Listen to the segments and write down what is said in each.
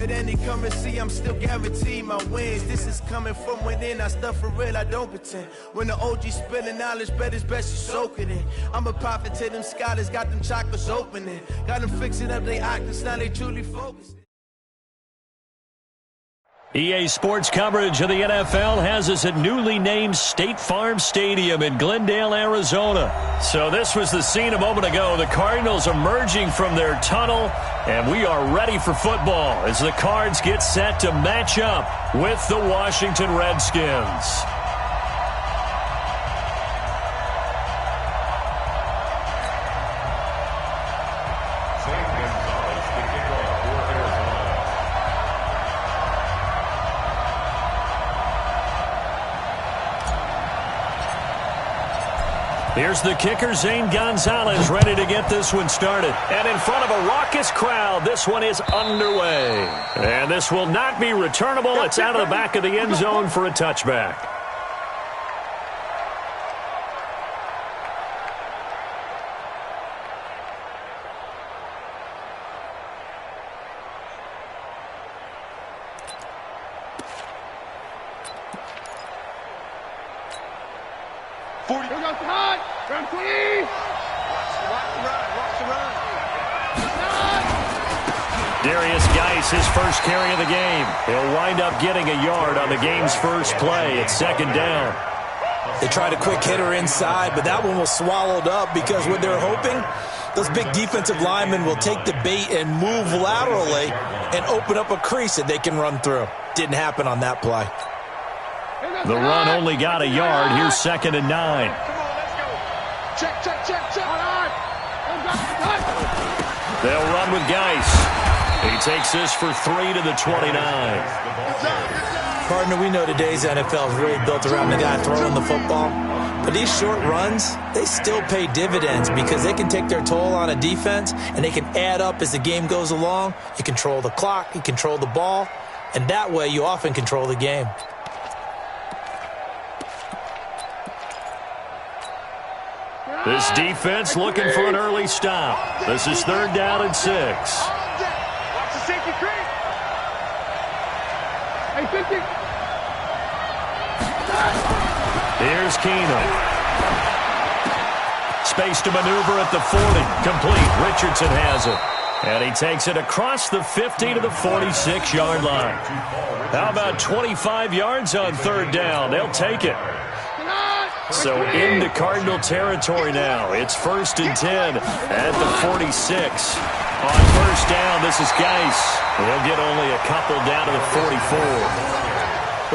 At any currency, I'm still guaranteed my wins. This is coming from within. I stuff for real, I don't pretend. When the OG spilling knowledge, bet it's best you soak it in. I'm a prophet to them scholars, got them chakras opening. Got them fixing up their octaves, now they truly focused. EA Sports coverage of the NFL has us at newly named State Farm Stadium in Glendale, Arizona. So this was the scene a moment ago. The Cardinals emerging from their tunnel, and we are ready for football as the Cards get set to match up with the Washington Redskins. Here's the kicker, Zane Gonzalez, ready to get this one started. And in front of a raucous crowd, this one is underway. And this will not be returnable. It's out of the back of the end zone for a touchback. His first carry of the game. He'll wind up getting a yard on the game's first play. It's second down. They tried a quick hitter inside, but that one was swallowed up because what they're hoping, those big defensive linemen will take the bait and move laterally and open up a crease that they can run through. Didn't happen on that play. The run only got a yard. Here's 2nd and 9. Come on, let's go. Check. They'll run with Geis. He takes this for 3 to the 29. Partner, we know today's NFL is really built around the guy throwing the football. But these short runs, they still pay dividends because they can take their toll on a defense and they can add up as the game goes along. You control the clock, you control the ball, and that way you often control the game. This defense looking for an early stop. This is 3rd down and 6. Here's Keenum. Space to maneuver at the 40. Complete. Richardson has it. And he takes it across the 50 to the 46-yard line. How about 25 yards on 3rd down? They'll take it. So into Cardinal territory now. It's 1st and 10 at the 46. On 1st down, this is Geis. He'll get only a couple down to the 44.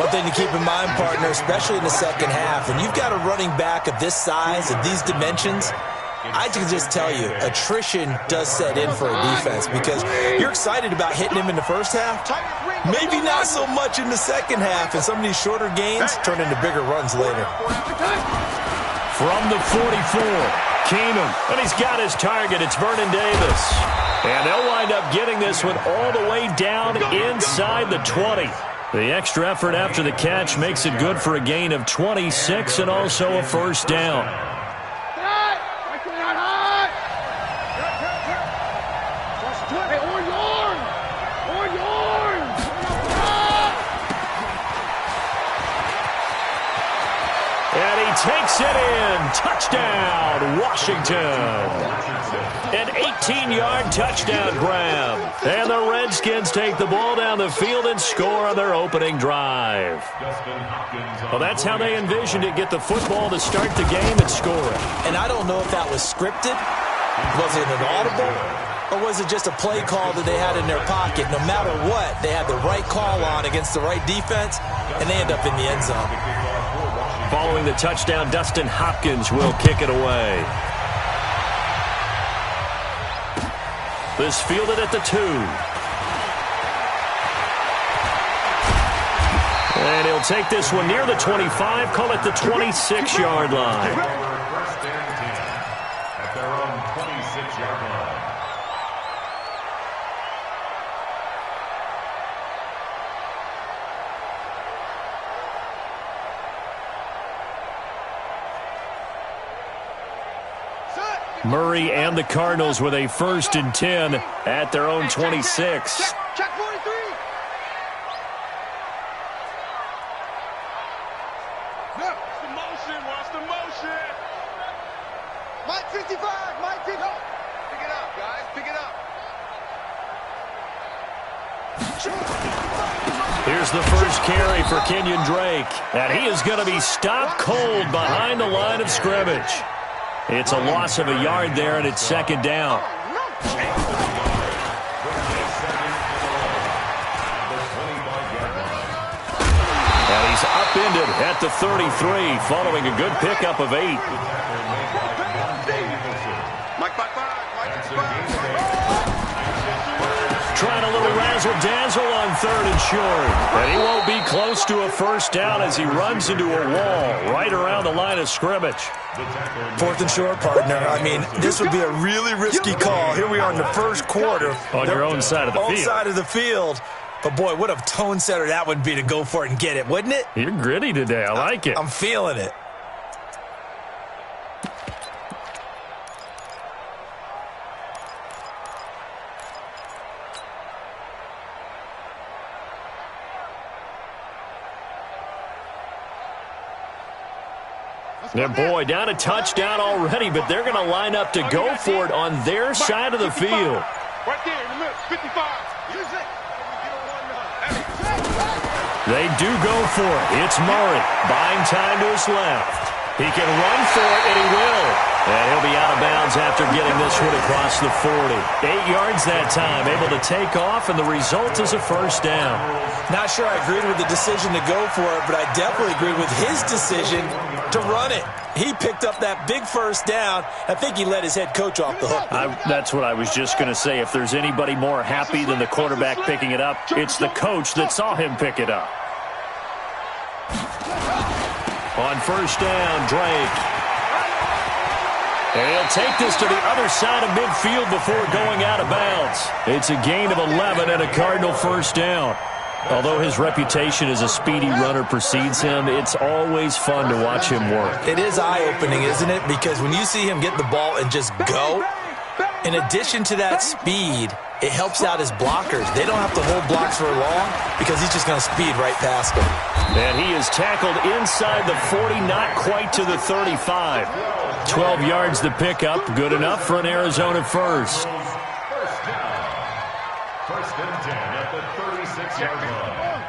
One thing to keep in mind, partner, especially in the second half, when you've got a running back of this size, of these dimensions, I can just tell you, attrition does set in for a defense because you're excited about hitting him in the first half. Maybe not so much in the second half, and some of these shorter gains turn into bigger runs later. From the 44, Keenum, and he's got his target. It's Vernon Davis. And they'll wind up getting this one all the way down inside the 20. The extra effort after the catch makes it good for a gain of 26 and also a 1st down. And he takes it in. Touchdown, Washington. An 18-yard touchdown grab. And the Redskins take the ball down the field and score on their opening drive. Well, that's how they envisioned it. Get the football to start the game and score it. And I don't know if that was scripted. Was it an audible? Or was it just a play call that they had in their pocket? No matter what, they had the right call on against the right defense, and they end up in the end zone. Following the touchdown, Dustin Hopkins will kick it away. This fielded at the 2. And he'll take this one near the 25, call it the 26-yard line. At their own 26-yard line. Murray and the Cardinals with a 1st and 10 at their own 26. Check 43. Watch the motion. Mike 55, Mike 55. Pick it up, guys. Pick it up. Here's the first carry for Kenyon Drake. And he is going to be stopped cold behind the line of scrimmage. It's a loss of a yard there, and it's second down. And he's upended at the 33, following a good pickup of 8. Trying a little razzle-dazzle on third and short. And he won't be close to a first down as he runs into a wall right around the line of scrimmage. Fourth and short, partner. I mean, this would be a really risky call. Here we are in the first quarter. On your own side of the field. Own side of the field. But, boy, what a tone setter that would be to go for it and get it, wouldn't it? You're gritty today. I like it. I'm feeling it. Yeah, boy, down a touchdown already, but they're going to line up to go for it on their side of the field. Right there in the middle, 55. Use it. They do go for it. It's Murray, buying time to his left. He can run for it, and he will. And he'll be out of bounds after getting this one across the 40. 8 yards that time, able to take off, and the result is a first down. Not sure I agreed with the decision to go for it, but I definitely agreed with his decision to run it. He picked up that big first down. I think he let his head coach off the hook. That's what I was just going to say. If there's anybody more happy than the quarterback picking it up, it's the coach that saw him pick it up. On first down, Drake. And he'll take this to the other side of midfield before going out of bounds. It's a gain of 11 and a Cardinal first down. Although his reputation as a speedy runner precedes him, it's always fun to watch him work. It is eye-opening, isn't it? Because when you see him get the ball and just go, in addition to that speed, it helps out his blockers. They don't have to hold blocks for long because he's just going to speed right past them. And he is tackled inside the 40, not quite to the 35. 12 yards to pick up, good enough for an Arizona first. First and 10 at the 36-yard line.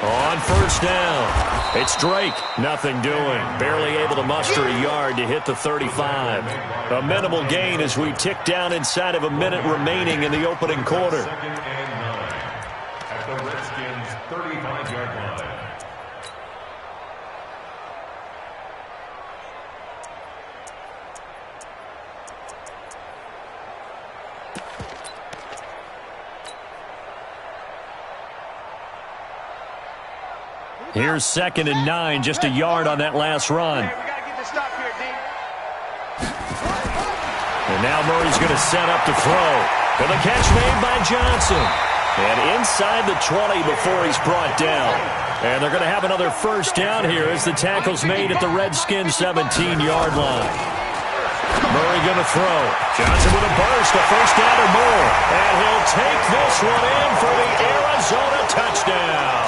On first down, it's Drake. Nothing doing. Barely able to muster a yard to hit the 35. A minimal gain as we tick down inside of a minute remaining in the opening quarter. Second and 9 at the Redskins' 35-yard line. Here's second and 9, just a yard on that last run. And now Murray's going to set up to throw. And the catch made by Johnson. And inside the 20 before he's brought down. And they're going to have another first down here as the tackle's made at the Redskins' 17-yard line. Murray going to throw. Johnson with a burst, a first down or more. And he'll take this one in for the Arizona touchdown.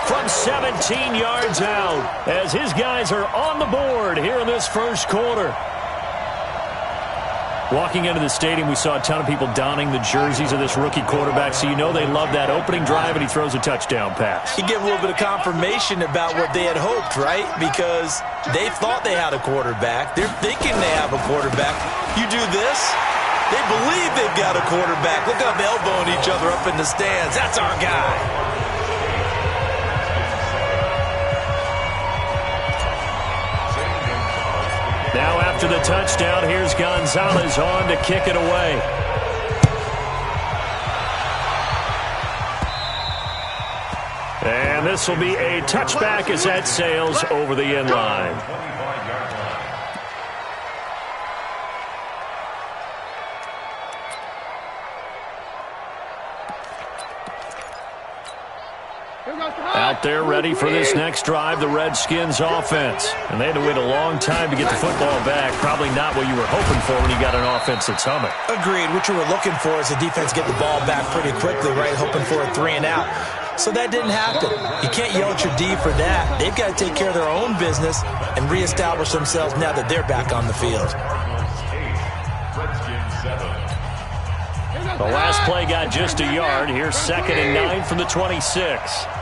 From 17 yards out as his guys are on the board here in this first quarter. Walking into the stadium, we saw a ton of people donning the jerseys of this rookie quarterback, so you know they love that opening drive, and he throws a touchdown pass. You get a little bit of confirmation about what they had hoped, right? Because they thought they had a quarterback. They're thinking they have a quarterback. You do this, they believe they've got a quarterback. Look up, elbowing each other up in the stands. That's our guy. Now after the touchdown, here's Gonzalez on to kick it away. And this will be a touchback as that sails over the end line. Out there ready for this next drive, the Redskins offense. And they had to wait a long time to get the football back. Probably not what you were hoping for when you got an offense that's humming. Agreed. What you were looking for is the defense get the ball back pretty quickly, right? Hoping for a 3 and out. So that didn't happen. You can't yell at your D for that. They've got to take care of their own business and reestablish themselves now that they're back on the field. The last play got just a yard. Here's 2nd and 9 from the 26.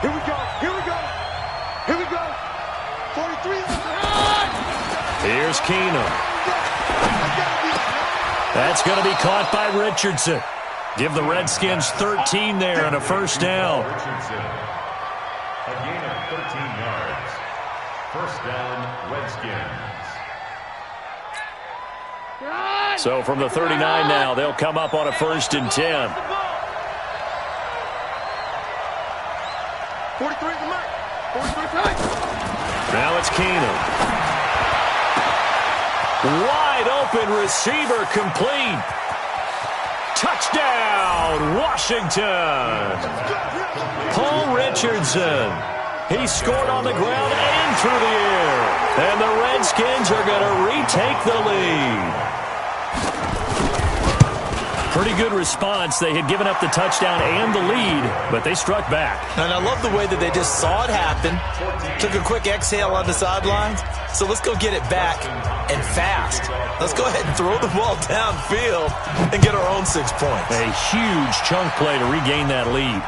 Here we go. Here we go. Here we go. 43. Here's Keenum. That's going to be caught by Richardson. Give the Redskins 13 there and a first down. Richardson. A gain of 13 yards. First down, Redskins. So from the 39 now, they'll come up on a 1st and 10. 43 is the mark. 43 is Now it's Keenum. Wide open receiver complete. Touchdown, Washington. Paul Richardson. He scored on the ground and through the air. And the Redskins are going to retake the lead. Pretty good response. They had given up the touchdown and the lead, but they struck back. And I love the way that they just saw it happen, took a quick exhale on the sidelines. So let's go get it back and fast. Let's go ahead and throw the ball downfield and get our own 6 points. A huge chunk play to regain that lead.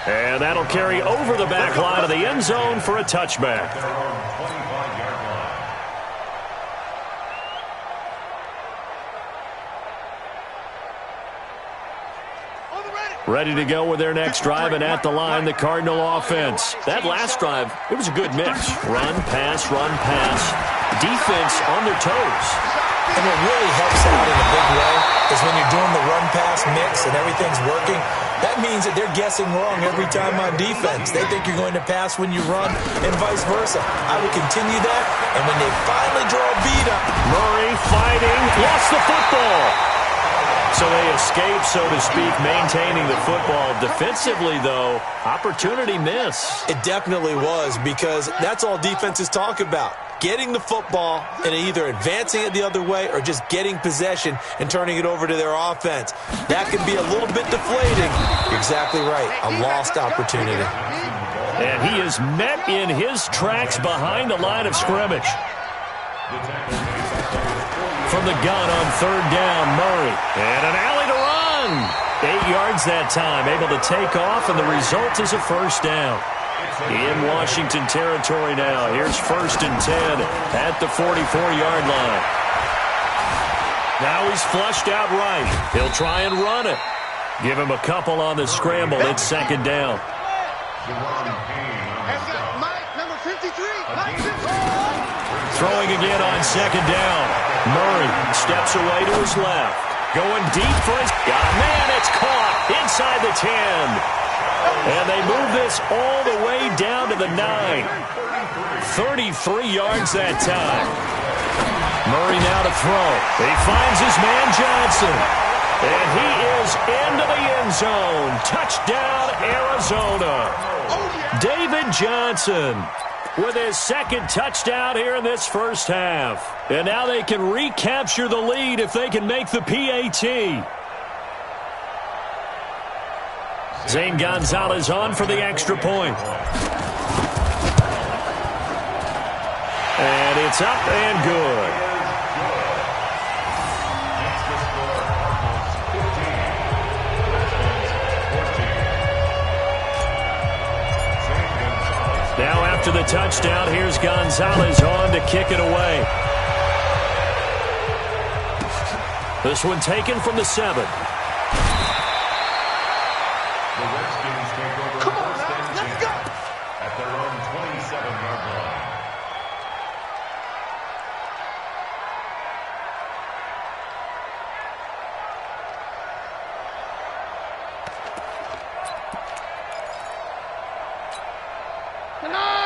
And that'll carry over the back line of the end zone for a touchback. Ready to go with their next drive, and at the line, the Cardinal offense. That last drive, it was a good mix. Run, pass, defense on their toes. And what really helps out in a big way is when you're doing the run-pass mix and everything's working, that means that they're guessing wrong every time on defense. They think you're going to pass when you run and vice versa. I would continue that, and when they finally draw a beat up. Murray fighting, lost the football. So they escape, so to speak, maintaining the football. Defensively, though, opportunity miss. It definitely was, because that's all defenses talk about. Getting the football and either advancing it the other way or just getting possession and turning it over to their offense. That can be a little bit deflating. You're exactly right. A lost opportunity. And he is met in his tracks behind the line of scrimmage. From the gun on 3rd down, Murray. And an alley to run. 8 yards that time, able to take off, and the result is a first down. In Washington territory now. Here's 1st and 10 at the 44-yard line. Now he's flushed out right. He'll try and run it. Give him a couple on the scramble. It's 2nd down. Number 53. Throwing again on 2nd down. Murray steps away to his left. Going deep for his... Got a man. It's caught inside the 10. And they move this all the way down to the 9. 33 yards that time. Murray now to throw. He finds his man Johnson. And he is into the end zone. Touchdown, Arizona. David Johnson with his 2nd touchdown here in this first half. And now they can recapture the lead if they can make the PAT. Zane Gonzalez on for the extra point. And it's up and good. Now after the touchdown, here's Gonzalez on to kick it away. This one taken from the 7. The Redskins take over first and 10 at their own 27-yard line.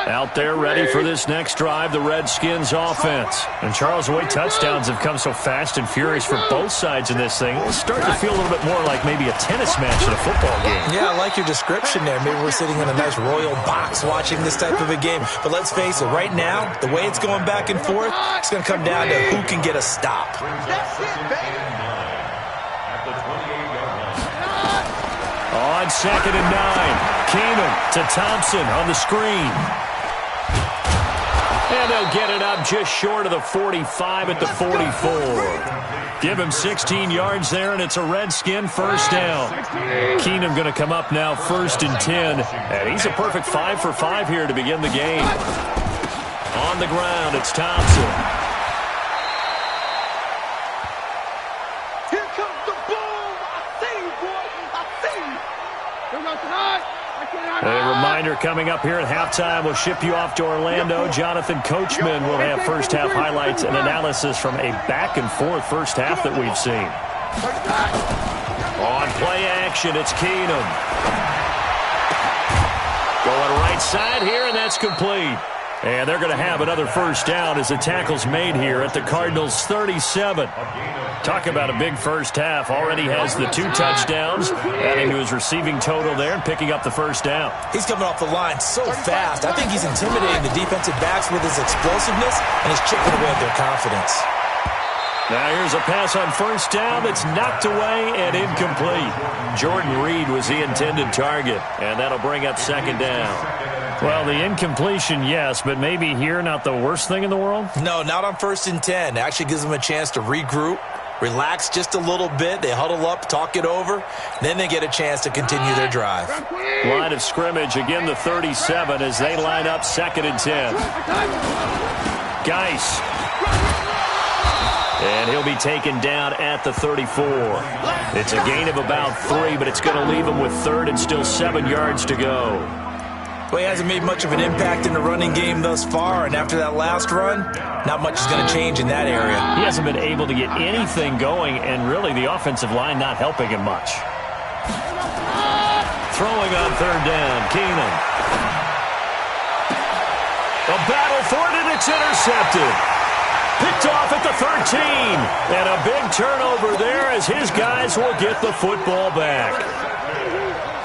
Out there ready for this next drive, the Redskins offense. And Charles, the way touchdowns have come so fast and furious for both sides in this thing, it's starting to feel a little bit more like maybe a tennis match in a football game. Yeah, I like your description there. Maybe we're sitting in a nice royal box watching this type of a game. But let's face it, right now, the way it's going back and forth, it's going to come down to who can get a stop. At the 28-yard line. On on 2nd and 9. Keenum to Thompson on the screen. And they'll get it up just short of the 45 at the 44. Give him 16 yards there, and it's a Redskin first down. Keenum going to come up now 1st and 10. And he's a perfect 5 for 5 here to begin the game. On the ground, it's Thompson. Here comes the boom. I see you, boy. I see you. Here goes tonight. A reminder coming up here at halftime. We'll ship you off to Orlando. Jonathan Coachman will have first-half highlights and analysis from a back-and-forth first half that we've seen. On play action, it's Keenum. Going right side here, and that's complete. And they're going to have another first down as the tackle's made here at the Cardinals' 37. Talk about a big first half. Already has the 2 touchdowns, adding to his receiving total there and picking up the first down. He's coming off the line so fast. I think he's intimidating the defensive backs with his explosiveness, and he's chipping away at their confidence. Now here's a pass on first down that's knocked away and incomplete. Jordan Reed was the intended target, and that'll bring up 2nd down. Well, the incompletion, yes, but maybe here not the worst thing in the world? No, not on 1st and 10. It actually gives them a chance to regroup, relax just a little bit. They huddle up, talk it over. Then they get a chance to continue their drive. Line of scrimmage, again the 37 as they line up 2nd and 10. Geis. And he'll be taken down at the 34. It's a gain of about 3, but it's going to leave him with 3rd and still 7 yards to go. Well, he hasn't made much of an impact in the running game thus far, and after that last run, not much is going to change in that area. He hasn't been able to get anything going, and really the offensive line not helping him much. Throwing on 3rd down, Keenum. A battle for it, and it's intercepted. Picked off at the 13. And a big turnover there as his guys will get the football back.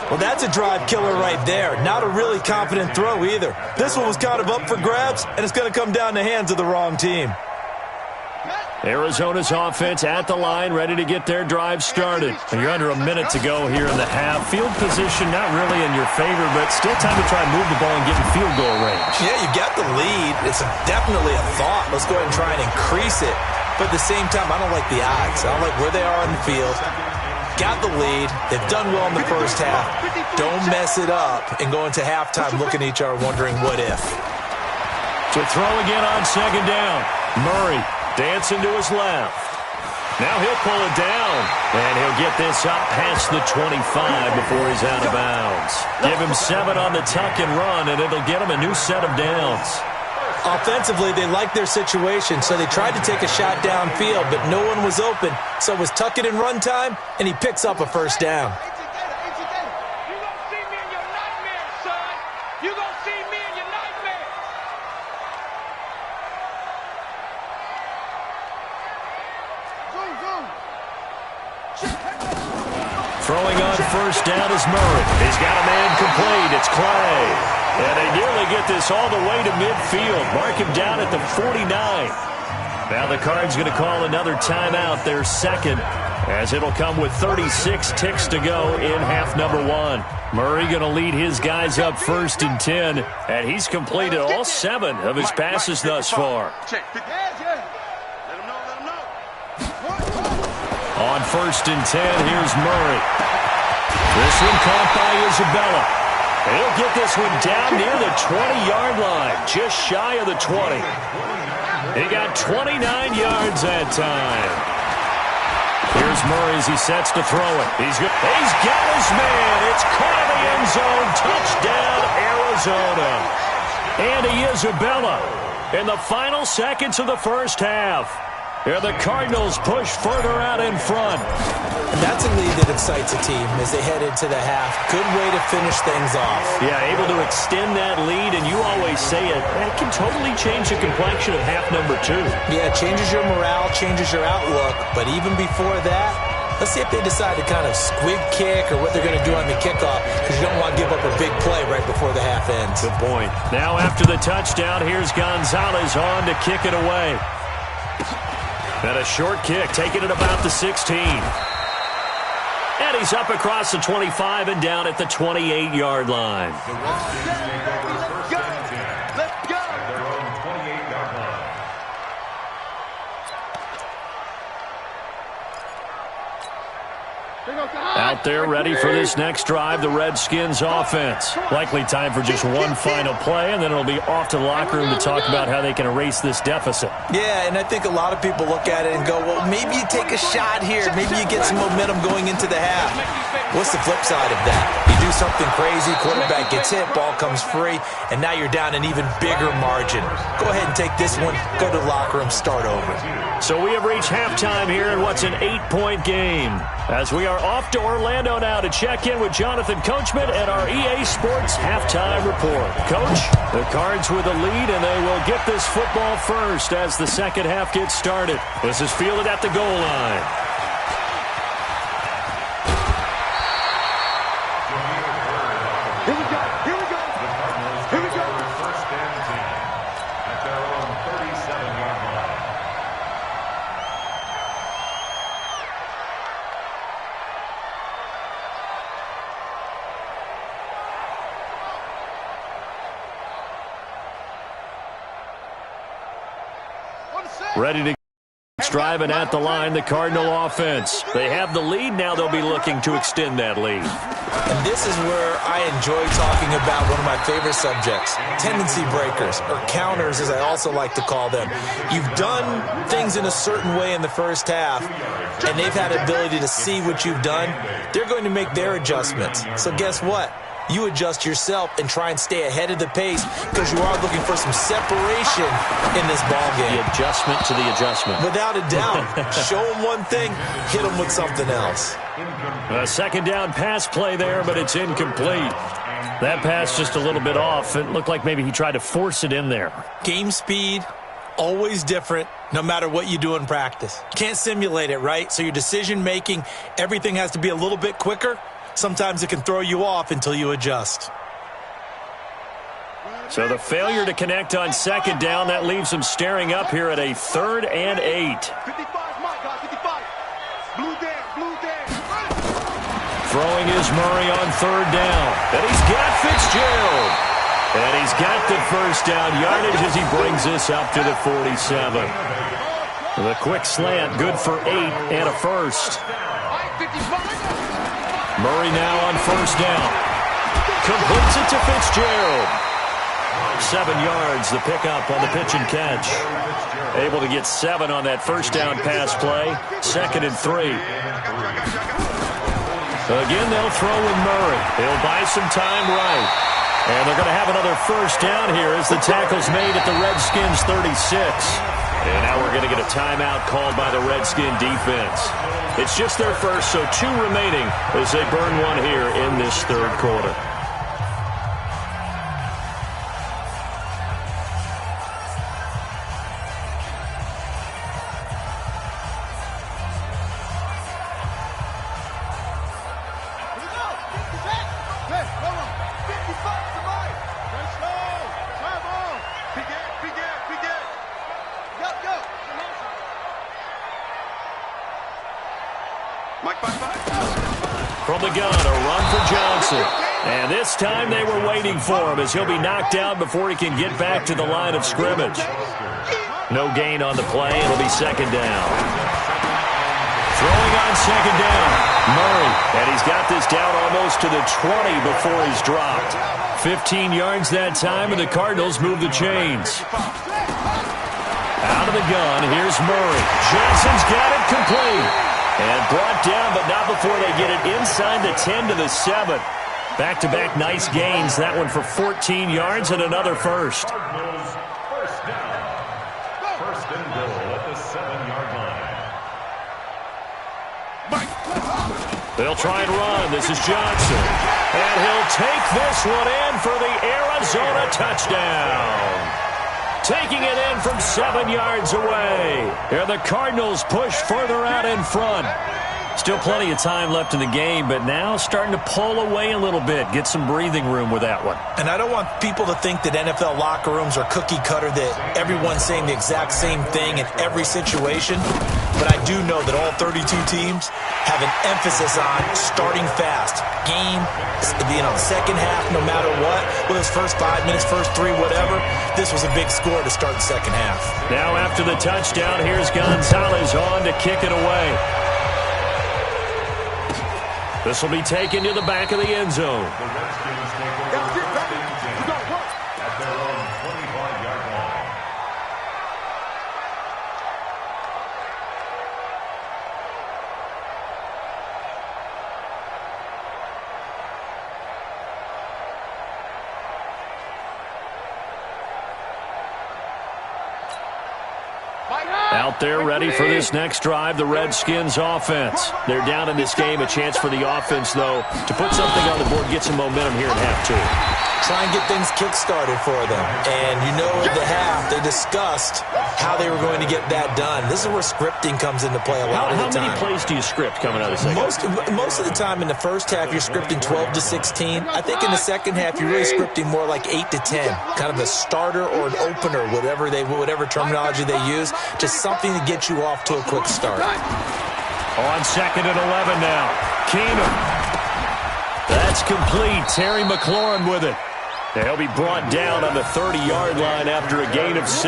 Well, that's a drive killer right there. Not a really confident throw either. This one was kind of up for grabs, and it's going to come down the hands of the wrong team. Arizona's offense at the line, ready to get their drive started. You're under a minute to go here in the half. Field position not really in your favor, but still time to try and move the ball and get in field goal range. Yeah, you got the lead. It's definitely a thought. Let's go ahead and try and increase it. But at the same time, I don't like the odds. I don't like where they are on the field. Got the lead. They've done well in the first half. Don't mess it up and go into halftime looking at each other wondering what if. To throw again on 2nd down. Murray dancing to his left. Now he'll pull it down, and he'll get this up past the 25 before he's out of bounds. Give him 7 on the tuck and run, and it'll get him a new set of downs. Offensively, they liked their situation, so they tried to take a shot downfield, but no one was open. So it was tuck it and run time, and he picks up a first down. Throwing on first down is Murray. He's got a man complete. It's Clay. And they nearly get this all the way to midfield. Mark him down at the 49. Now the Cards going to call another timeout, their second, as it'll come with 36 ticks to go in half number 1. Murray going to lead his guys up 1st and 10, and he's completed all 7 of his passes thus far. On 1st and 10, here's Murray. This one caught by Isabella. He'll get this one down near the 20-yard line, just shy of the 20. He got 29 yards that time. Here's Murray as he sets to throw it. He's got his man. It's caught in the end zone. Touchdown, Arizona. Andy Isabella in the final seconds of the first half. Here the Cardinals push further out in front. And that's a lead that excites a team as they head into the half. Good way to finish things off. Yeah, able to extend that lead, and you always say it can totally change the complexion of half number 2. Yeah, it changes your morale, changes your outlook. But even before that, let's see if they decide to kind of squib kick or what they're going to do on the kickoff, because you don't want to give up a big play right before the half ends. Good point. Now after the touchdown, here's Gonzalez on to kick it away. And a short kick, taking it about the 16. And he's up across the 25 and down at the 28-yard line. The Redskins take over first and 10 at their own 28-yard line. Out there ready for this next drive, the Redskins offense. Likely time for just one final play, and then it'll be off to the locker room to talk about how they can erase this deficit. Yeah, and I think a lot of people look at it and go, well, maybe you take a shot here. Maybe you get some momentum going into the half. What's the flip side of that? You do something crazy, quarterback gets hit, ball comes free, and now you're down an even bigger margin. Go ahead and take this one, go to the locker room, start over. So we have reached halftime here in what's an 8-point game, as we are off to Orlando now to check in with Jonathan Coachman and our EA Sports Halftime Report. Coach, the Cards with the lead, and they will get this football first as the second half gets started. This is fielded at the goal line. Here we go. Here we go. The Cardinals Here we take go. over first and 10 at their own 37-yard line. Ready to driving at the line, the Cardinal offense. They have the lead. Now they'll be looking to extend that lead. And this is where I enjoy talking about one of my favorite subjects, tendency breakers, or counters as I also like to call them. You've done things in a certain way in the first half, and they've had the ability to see what you've done. They're going to make their adjustments. So guess what? You adjust yourself and try and stay ahead of the pace because you are looking for some separation in this ball game. The adjustment to the adjustment. Without a doubt. Show them one thing, hit them with something else. A second down pass play there, but it's incomplete. That pass just a little bit off. It looked like maybe he tried to force it in there. Game speed, always different, no matter what you do in practice. Can't simulate it, right? So your decision-making, everything has to be a little bit quicker. Sometimes it can throw you off until you adjust. So the failure to connect on second down, that leaves them staring up here at a 3rd and 8. 55, my God, 55. Blue down. Throwing is Murray on 3rd down. And he's got Fitzgerald. And he's got the first down yardage as he brings this up to the 47. The quick slant, good for 8 and a first. Murray now on 1st down. Completes it to Fitzgerald. 7 yards, the pickup on the pitch and catch. Able to get 7 on that first down pass play. 2nd and 3. Again, they'll throw with Murray. He'll buy some time right. And they're going to have another first down here as the tackle's made at the Redskins 36. And now we're going to get a timeout called by the Redskin defense. It's just their first, so 2 remaining as they burn one here in this 3rd quarter. From the gun, a run for Johnson. And this time they were waiting for him as he'll be knocked out before he can get back to the line of scrimmage. No gain on the play. It'll be 2nd down. Throwing on 2nd down. Murray. And he's got this down almost to the 20 before he's dropped. 15 yards that time, and the Cardinals move the chains. Out of the gun, here's Murray. Johnson's got it complete. And brought down, but not before they get it inside the 10 to the 7. Back-to-back nice gains. That one for 14 yards and another first. Cardinals first down. 1st and goal at the 7-yard line. They'll try and run. This is Johnson. And he'll take this one in for the Arizona touchdown. Taking it in from 7 yards away. Here the Cardinals push further out in front. Still plenty of time left in the game, but now starting to pull away a little bit. Get some breathing room with that one. And I don't want people to think that NFL locker rooms are cookie cutter, that everyone's saying the exact same thing in every situation. But I do know that all 32 teams have an emphasis on starting fast. Game, second half, no matter what. Whether it's first 5 minutes, first 3, whatever. This was a big score to start the second half. Now after the touchdown, here's Gonzalez on to kick it away. This will be taken to the back of the end zone. The Redskins take over at their own 25-yard line. Out there ready for this next drive, the Redskins offense. They're down in this game. A chance for the offense, though, to put something on the board, get some momentum here in half two. Try and get things kick-started for them. And you know at the half, they discussed how they were going to get that done. This is where scripting comes into play a lot of the time. How many plays do you script coming out of the second half? Most of the time in the first half, you're scripting 12 to 16. I think in the second half, you're really scripting more like 8 to 10. Kind of a starter or an opener, whatever terminology they use. Just something to get you off to a quick start. On second and 11 now. Keenum. That's complete. Terry McLaurin with it. They'll be brought down on the 30-yard line after a gain of 6.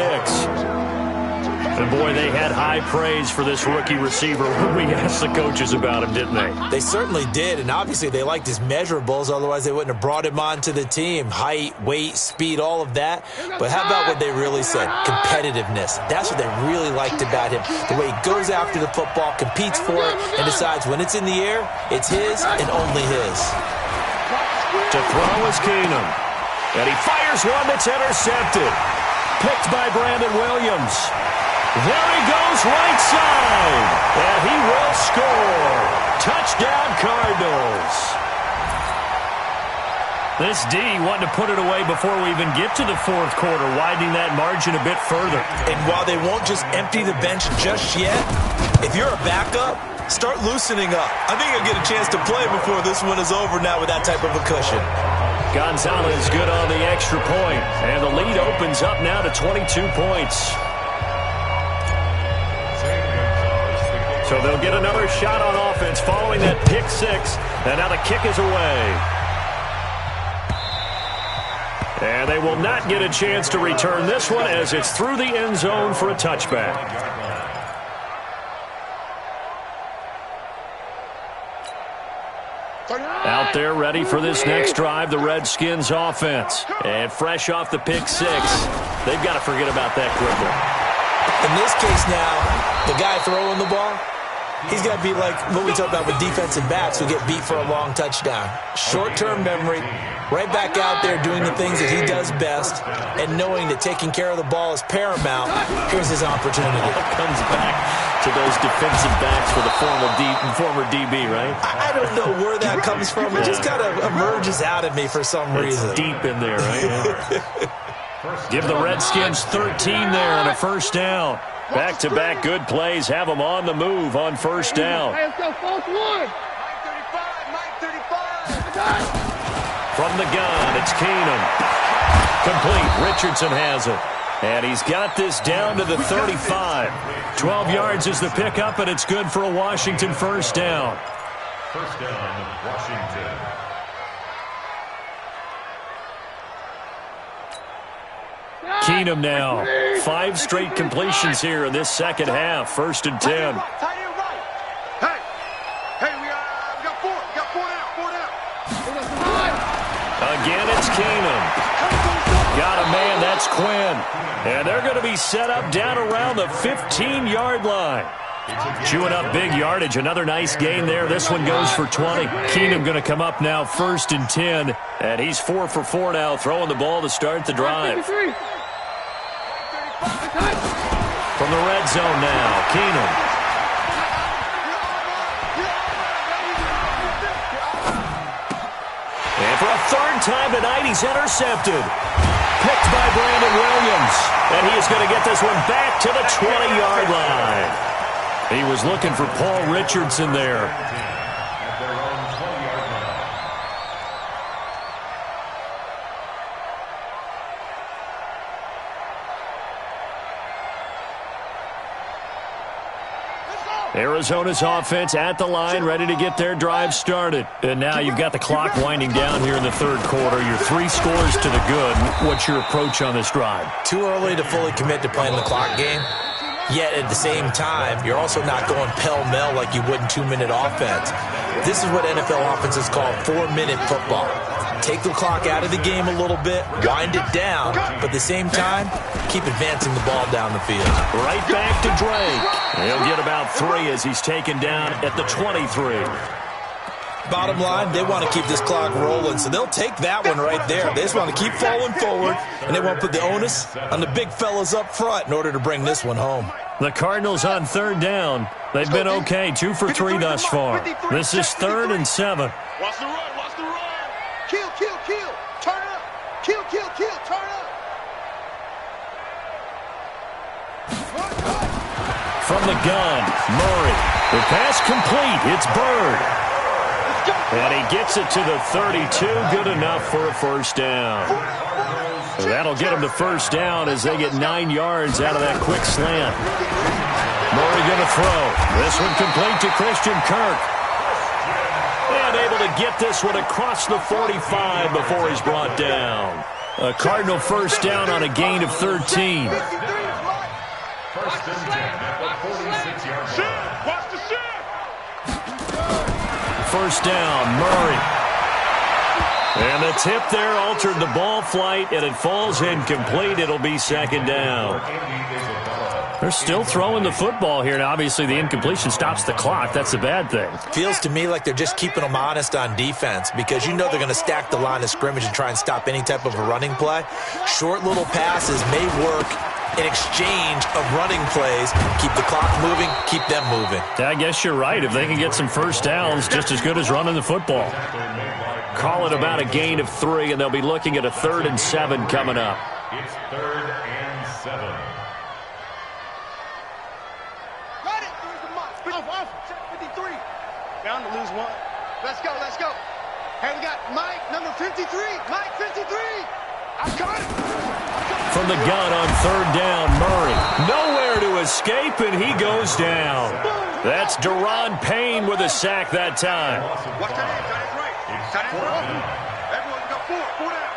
And boy, they had high praise for this rookie receiver when we asked the coaches about him, didn't they? They certainly did, and obviously they liked his measurables, otherwise they wouldn't have brought him onto the team. Height, weight, speed, all of that. But how about what they really said? Competitiveness. That's what they really liked about him. The way he goes after the football, competes for it, and decides when it's in the air, it's his and only his. To throw is Keenum. And he fires one that's intercepted. Picked by Brandon Williams. There he goes, right side. And he will score. Touchdown, Cardinals. This D wanted to put it away before we even get to the fourth quarter, widening that margin a bit further. And while they won't just empty the bench just yet, if you're a backup, start loosening up. I think you'll get a chance to play before this one is over now with that type of a cushion. Gonzalez good on the extra point, and the lead opens up now to 22 points. So they'll get another shot on offense following that pick 6, and now the kick is away. And they will not get a chance to return this one as it's through the end zone for a touchback. Out there ready for this next drive, the Redskins offense. And fresh off the pick 6, they've got to forget about that quickly. In this case now, the guy throwing the ball, he's got to be like what we talk about with defensive backs who get beat for a long touchdown. Short-term memory, right back out there doing the things that he does best, and knowing that taking care of the ball is paramount. Here's his opportunity. Comes back to those defensive backs for the former DB, right? I don't know where that comes from. It just kind of emerges out of me for some reason. It's deep in there, right? Yeah. Give the Redskins 13 there on a first down. Back-to-back good plays have them on the move on first down. Let's go, fourth one. Mike 35. From the gun, it's Keenum. Complete. Richardson has it. And he's got this down to the 35. 12 yards is the pickup, and it's good for a Washington first down. First down, Washington. Keenum now. 5 straight completions here in this second half. 1st and 10. Tight end right. Hey, we got 4. We got 4 down. Again, it's Keenum. Got a man, that's Quinn. And they're going to be set up down around the 15-yard line. Chewing up big yardage. Another nice gain there. This one goes for 20. Keenum going to come up now 1st and 10. And he's 4 for 4 now, throwing the ball to start the drive. From the red zone now, Keenum. And for a 3rd time tonight, he's intercepted. Picked by Brandon Williams. And he is going to get this one back to the 20-yard line. He was looking for Paul Richardson there. At their own 20-yard line. Arizona's offense at the line, ready to get their drive started. And now you've got the clock winding down here in the third quarter. You're 3 scores to the good. What's your approach on this drive? Too early to fully commit to playing the clock game. Yet at the same time, you're also not going pell-mell like you would in 2-minute offense. This is what NFL offenses call 4-minute football. Take the clock out of the game a little bit, wind it down, but at the same time, keep advancing the ball down the field. Right back to Drake. He'll get about 3 as he's taken down at the 23. Bottom line, they want to keep this clock rolling, so they'll take that one right there. They just want to keep falling forward, and they want to put the onus on the big fellas up front in order to bring this one home. The Cardinals on third down. They've been okay, 2 for 3 thus far. This is 3rd and 7. Watch the run, watch the run. Kill, kill, kill. Turn up. Kill, kill, kill. Turn up. From the gun, Murray. The pass complete. It's Bird. And he gets it to the 32. Good enough for a first down. So that'll get him to first down as they get 9 yards out of that quick slant. Murray going to throw. This one complete to Christian Kirk. And able to get this one across the 45 before he's brought down. A Cardinal first down on a gain of 13. First and 10 at the 46-yard line. Watch the shift. First down, Murray. And the tip there altered the ball flight, and it falls incomplete. It'll be second down. They're still throwing the football here, and obviously the incompletion stops the clock. That's the bad thing. Feels to me like they're just keeping them honest on defense because you know they're going to stack the line of scrimmage and try and stop any type of a running play. Short little passes may work in exchange of running plays. Keep the clock moving, keep them moving. I guess you're right. If they can get some first downs, just as good as running the football. Call it about a gain of 3, and they'll be looking at a 3rd and 7 coming up. It's 3rd and 7. Got it. Off. Check 53. Bound to lose 1. Let's go, let's go. Hey, we got Mike, number 53. Mike, 53. I got it. From the gun on 3rd down, Murray. Nowhere to escape, and he goes down. That's Deron Payne with a sack that time. Watch that end, right. Everyone got 4 down.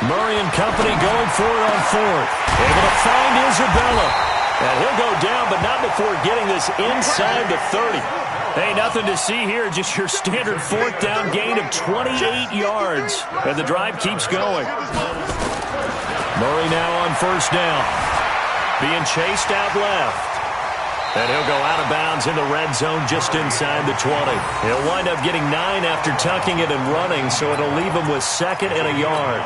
Murray and company going for it on 4th. Able to find Isabella. And he'll go down, but not before getting this inside the 30. Hey, nothing to see here, just your standard 4th down gain of 28 yards. And the drive keeps going. Murray now on first down. Being chased out left. And he'll go out of bounds in the red zone just inside the 20. He'll wind up getting 9 after tucking it and running, so it'll leave him with 2nd and a yard.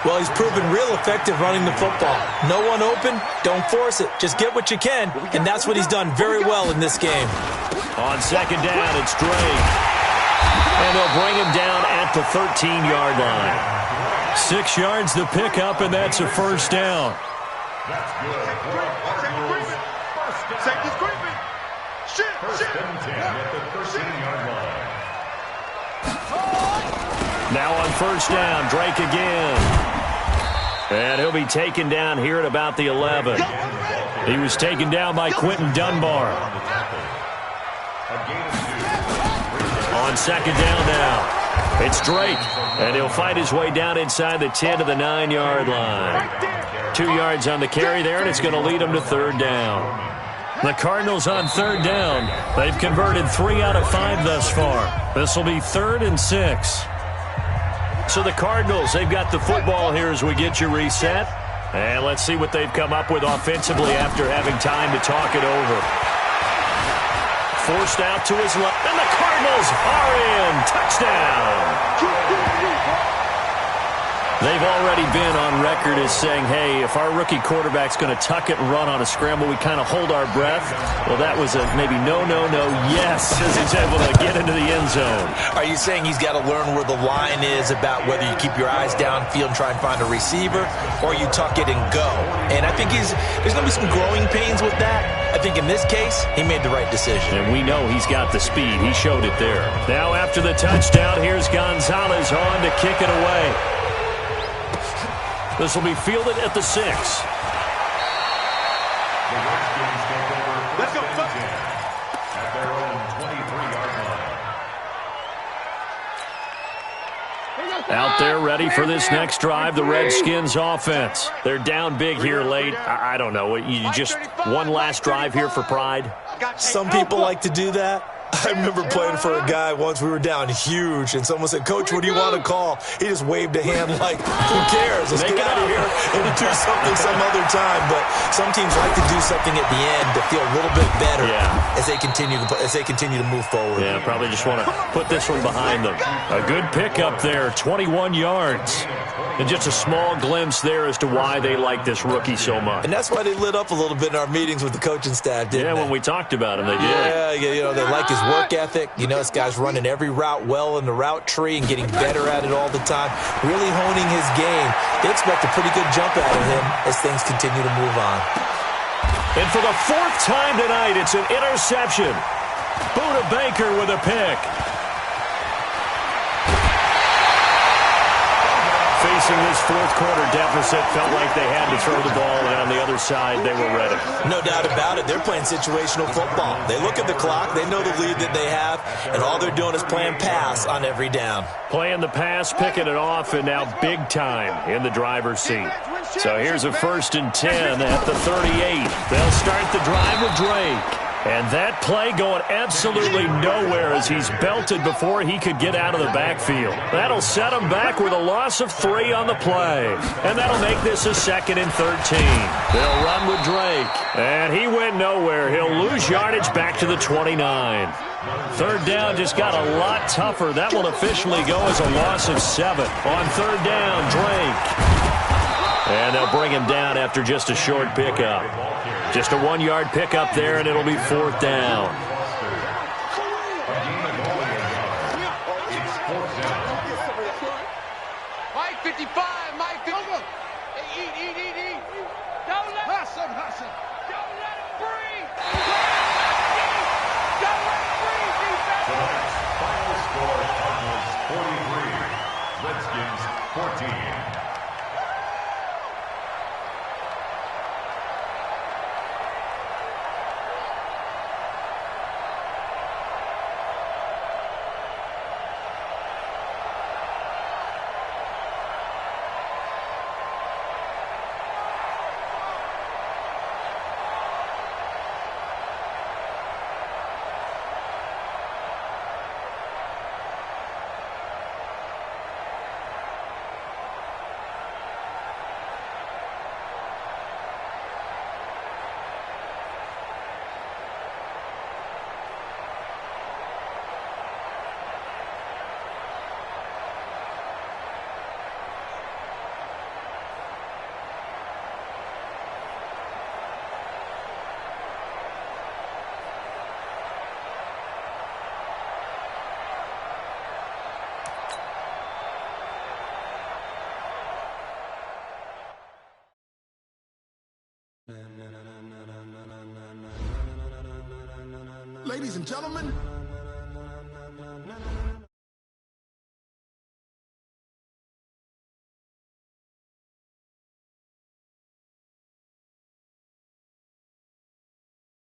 Well, he's proven real effective running the football. No one open, don't force it. Just get what you can, and that's what he's done very well in this game. On 2nd down, it's Drake. And they'll bring him down at the 13-yard line. 6 yards the pickup, and that's a first down. That's good. Safety's creeping. First and 10 at the 13-yard line. Now on first down, Drake again. And he'll be taken down here at about the 11. He was taken down by Quentin Dunbar. On 2nd down now, it's Drake. And he'll fight his way down inside the 10 to the 9-yard line. 2 yards on the carry there, and it's going to lead him to 3rd down. The Cardinals on 3rd down. They've converted 3 out of 5 thus far. This will be 3rd and 6. So the Cardinals, they've got the football here as we get you reset. And let's see what they've come up with offensively after having time to talk it over. Forced out to his left, and the Cardinals are in. Touchdown. They've already been on record as saying, hey, if our rookie quarterback's going to tuck it and run on a scramble, we kind of hold our breath. Well, that was a maybe no, yes, as he's able to get into the end zone. Are you saying he's got to learn where the line is about whether you keep your eyes downfield and try and find a receiver, or you tuck it and go? And I think there's going to be some growing pains with that. I think in this case, he made the right decision. And we know he's got the speed. He showed it there. Now after the touchdown, here's Gonzalez on to kick it away. This will be fielded at the 6. The Redskins take over first and 10 at their own 23-yard line. Out there ready for this next drive, the Redskins offense. They're down big here late. I don't know. You just one last drive here for pride? Some people like to do that. I remember playing for a guy once. We were down huge, and someone said, Coach, what do you want to call? He just waved a hand like, who cares? Let's get out of here and do something some other time. But some teams like to do something at the end to feel a little bit better as they continue to move forward. Yeah, probably just want to put this one behind them. A good pickup there, 21 yards. And just a small glimpse there as to why they like this rookie so much. And that's why they lit up a little bit in our meetings with the coaching staff, didn't they? Yeah, when we talked about him, they did. Yeah, you know, they like his work ethic. You know, this guy's running every route well in the route tree and getting better at it all the time, really honing his game. They expect a pretty good jump out of him as things continue to move on. And for the 4th time tonight, it's an interception. Buda Baker with a pick. Facing this fourth-quarter deficit, felt like they had to throw the ball, and on the other side, they were ready. No doubt about it. They're playing situational football. They look at the clock. They know the lead that they have, and all they're doing is playing pass on every down. Playing the pass, picking it off, and now big time in the driver's seat. So here's a 1st and 10 at the 38. They'll start the drive with Drake. And that play going absolutely nowhere as he's belted before he could get out of the backfield. That'll set him back with a loss of 3 on the play. And that'll make this a 2nd and 13. They'll run with Drake. And he went nowhere. He'll lose yardage back to the 29. 3rd down just got a lot tougher. That will officially go as a loss of 7. On 3rd down, Drake. And they'll bring him down after just a short pickup. Just a 1-yard pickup there, and it'll be 4th down. Mike 55, Mike 55. Eat. Don't let hustle. Don't let him breathe. Don't let him breathe, defense. Tonight's final score, Cardinals 43, Redskins 14. Ladies and gentlemen,